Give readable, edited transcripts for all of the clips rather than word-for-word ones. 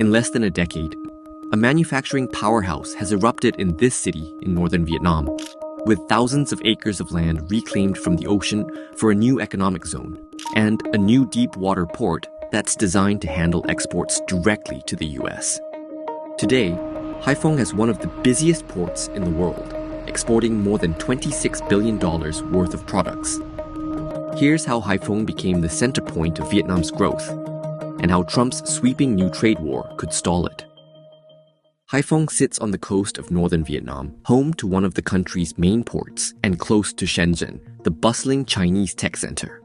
In less than a decade, a manufacturing powerhouse has erupted in this city in northern Vietnam, with thousands of acres of land reclaimed from the ocean for a new economic zone and a new deep water port that's designed to handle exports directly to the US. Today, Haiphong has one of the busiest ports in the world, exporting more than $26 billion worth of products. Here's how Haiphong became the center point of Vietnam's growth, and how Trump's sweeping new trade war could stall it. Haiphong sits on the coast of northern Vietnam, home to one of the country's main ports and close to Shenzhen, the bustling Chinese tech center.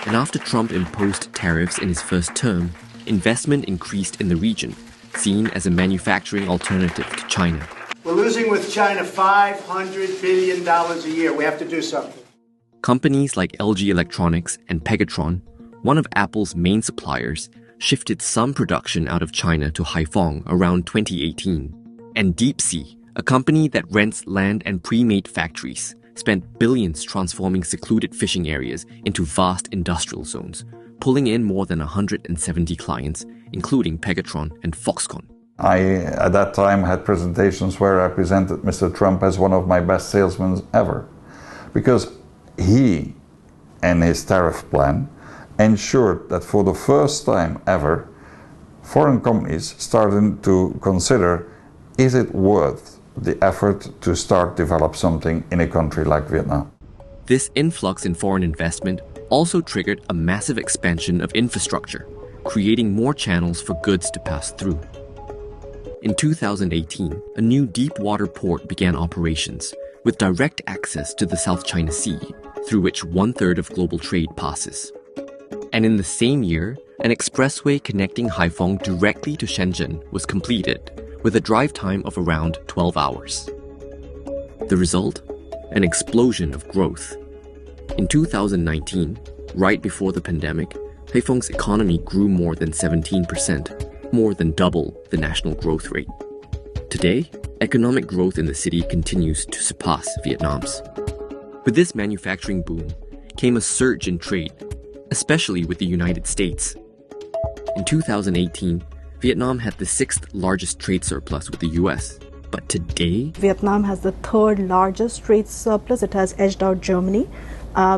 And after Trump imposed tariffs in his first term, investment increased in the region, seen as a manufacturing alternative to China. We're losing with China $500 billion a year. We have to do something. Companies like LG Electronics and Pegatron, one of Apple's main suppliers, shifted some production out of China to Haiphong around 2018. And DeepSea, a company that rents land and pre-made factories, spent billions transforming secluded fishing areas into vast industrial zones, pulling in more than 170 clients, including Pegatron and Foxconn. I, at that time, had presentations where I presented Mr. Trump as one of my best salesmen ever, because he and his tariff plan ensured that for the first time ever, foreign companies started to consider, is it worth the effort to start develop something in a country like Vietnam? This influx in foreign investment also triggered a massive expansion of infrastructure, creating more channels for goods to pass through. In 2018, a new deep water port began operations, with direct access to the South China Sea, through which 1/3 of global trade passes. And in the same year, an expressway connecting Haiphong directly to Shenzhen was completed, with a drive time of around 12 hours. The result? An explosion of growth. In 2019, right before the pandemic, Haiphong's economy grew more than 17%, more than double the national growth rate. Today, economic growth in the city continues to surpass Vietnam's. With this manufacturing boom came a surge in trade, especially with the United States. In 2018, Vietnam had the 6th largest trade surplus with the US. But today, Vietnam has the 3rd largest trade surplus. It has edged out Germany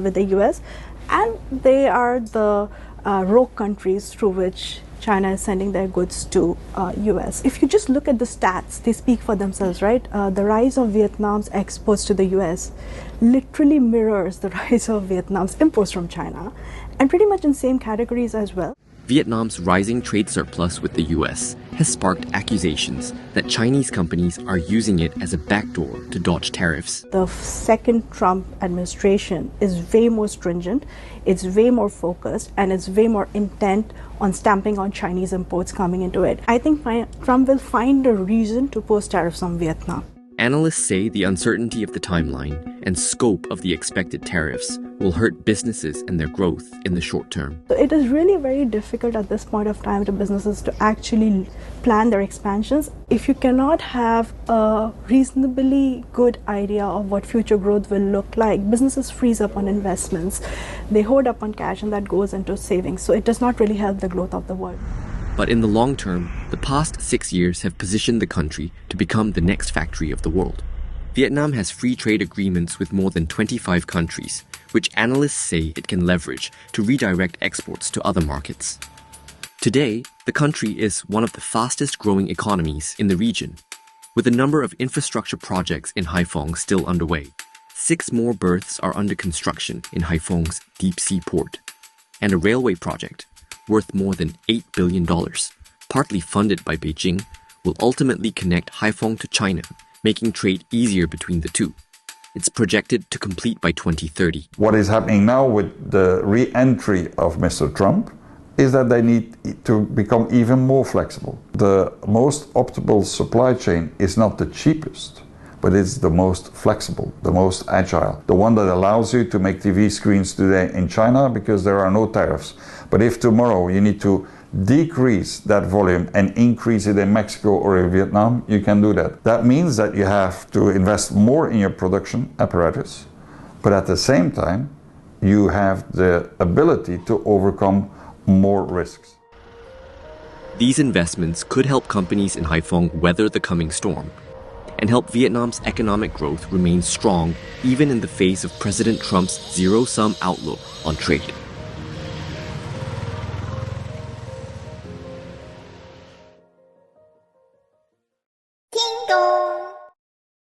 with the US. And they are the rogue countries through which China is sending their goods to US. If you just look at the stats, they speak for themselves, right? The rise of Vietnam's exports to the US literally mirrors the rise of Vietnam's imports from China, and pretty much in same categories as well. Vietnam's rising trade surplus with the US has sparked accusations that Chinese companies are using it as a backdoor to dodge tariffs. The second Trump administration is way more stringent, it's way more focused, and it's way more intent on stamping on Chinese imports coming into it. I think Trump will find a reason to pose tariffs on Vietnam. Analysts say the uncertainty of the timeline and scope of the expected tariffs will hurt businesses and their growth in the short term. So it is really very difficult at this point of time to businesses to actually plan their expansions. If you cannot have a reasonably good idea of what future growth will look like, businesses freeze up on investments, they hoard up on cash, and that goes into savings. So it does not really help the growth of the world. But in the long term, the past 6 years have positioned the country to become the next factory of the world. Vietnam has free trade agreements with more than 25 countries, which analysts say it can leverage to redirect exports to other markets. Today, the country is one of the fastest growing economies in the region, with a number of infrastructure projects in Haiphong still underway. 6 more berths are under construction in Haiphong's deep-sea port, and a railway project worth more than $8 billion, partly funded by Beijing, will ultimately connect Haiphong to China, making trade easier between the two. It's projected to complete by 2030. What is happening now with the re-entry of Mr. Trump is that they need to become even more flexible. The most optimal supply chain is not the cheapest, but it's the most flexible, the most agile, the one that allows you to make TV screens today in China because there are no tariffs. But if tomorrow you need to decrease that volume and increase it in Mexico or in Vietnam, you can do that. That means that you have to invest more in your production apparatus, but at the same time, you have the ability to overcome more risks. These investments could help companies in Haiphong weather the coming storm and help Vietnam's economic growth remain strong even in the face of President Trump's zero-sum outlook on trade.